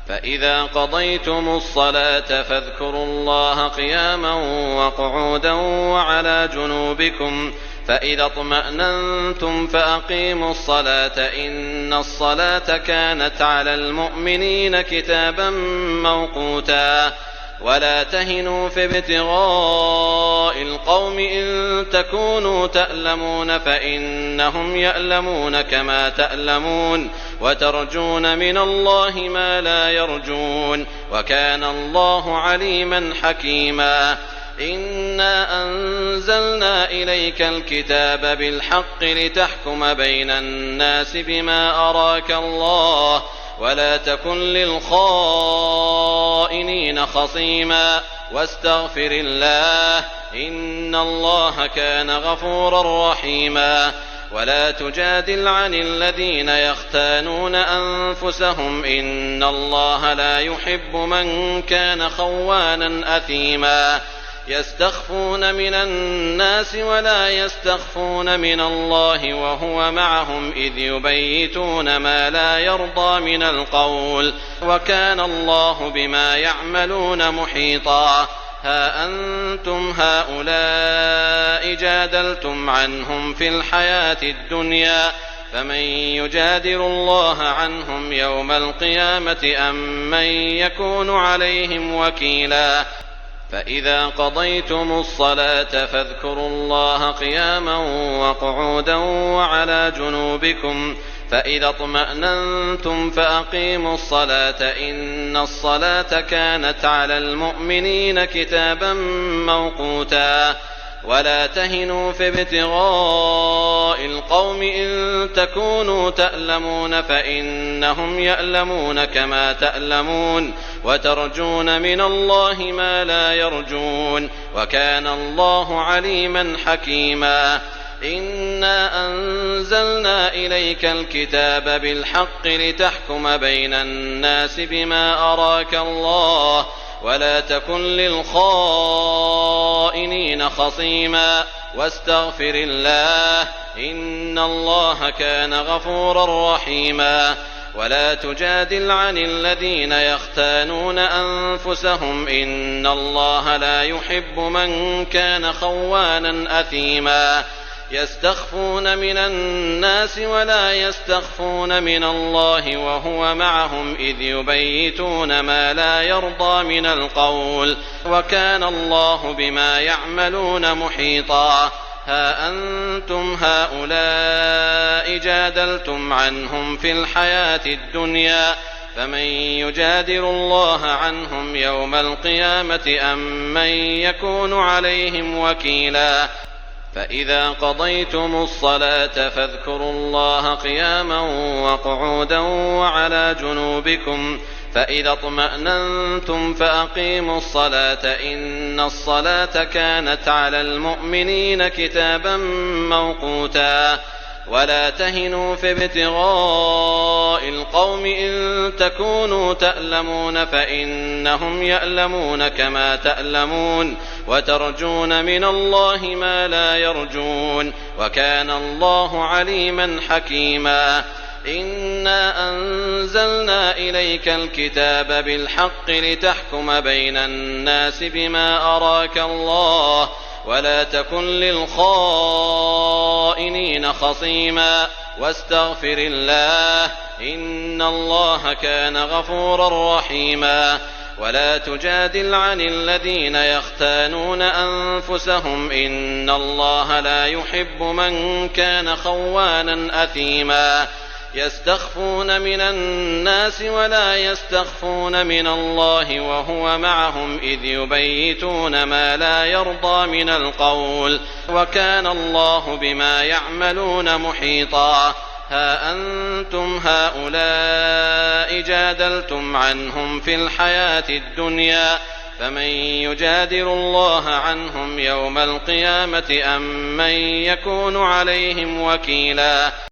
فإذا قضيتم الصلاة فاذكروا الله قياما وقعودا وعلى جنوبكم فإذا اطمأننتم فأقيموا الصلاة إن الصلاة كانت على المؤمنين كتابا موقوتا ولا تهنوا في ابتغاء القوم إن تكونوا تألمون فإنهم يألمون كما تألمون وترجون من الله ما لا يرجون وكان الله عليما حكيما إنا أنزلنا إليك الكتاب بالحق لتحكم بين الناس بما أراك الله ولا تكن للخائنين خصيما واستغفر الله إن الله كان غفورا رحيما ولا تجادل عن الذين يختانون أنفسهم إن الله لا يحب من كان خوانا أثيما يستخفون من الناس ولا يستخفون من الله وهو معهم إذ يبيتون ما لا يرضى من القول وكان الله بما يعملون محيطا ها أنتم هؤلاء جادلتم عنهم في الحياة الدنيا فمن يجادل الله عنهم يوم القيامة أم من يكون عليهم وكيلا فإذا قضيتم الصلاة فاذكروا الله قياما وقعودا وعلى جنوبكم فإذا اطمأننتم فأقيموا الصلاة إن الصلاة كانت على المؤمنين كتابا موقوتا ولا تهنوا في ابتغاء القوم إن تكونوا تألمون فإنهم يألمون كما تألمون وترجون من الله ما لا يرجون وكان الله عليما حكيما إنا أنزلنا إليك الكتاب بالحق لتحكم بين الناس بما أراك الله ولا تكن للخائنين خصيما واستغفر الله إن الله كان غفورا رحيما ولا تجادل عن الذين يختانون أنفسهم إن الله لا يحب من كان خوانا أثيما يستخفون من الناس ولا يستخفون من الله وهو معهم إذ يبيتون ما لا يرضى من القول وكان الله بما يعملون محيطا ها أنتم هؤلاء جادلتم عنهم في الحياة الدنيا فمن يجادل الله عنهم يوم القيامة أم من يكون عليهم وكيلا فإذا قضيتم الصلاة فاذكروا الله قياما وقعودا وعلى جنوبكم فإذا اطمأننتم فأقيموا الصلاة إن الصلاة كانت على المؤمنين كتابا موقوتا ولا تهنوا في ابتغاء القوم إن تكونوا تألمون فإنهم يألمون كما تألمون وترجون من الله ما لا يرجون وكان الله عليما حكيما إنا أنزلنا إليك الكتاب بالحق لتحكم بين الناس بما أراك الله ولا تكن للخائنين خصيما واستغفر الله إن الله كان غفورا رحيما ولا تجادل عن الذين يختانون أنفسهم إن الله لا يحب من كان خوانا أثيما يستخفون من الناس ولا يستخفون من الله وهو معهم إذ يبيتون ما لا يرضى من القول وكان الله بما يعملون محيطا ها أنتم هؤلاء جادلتم عنهم في الحياة الدنيا فمن يجادل الله عنهم يوم القيامة أم من يكون عليهم وكيلا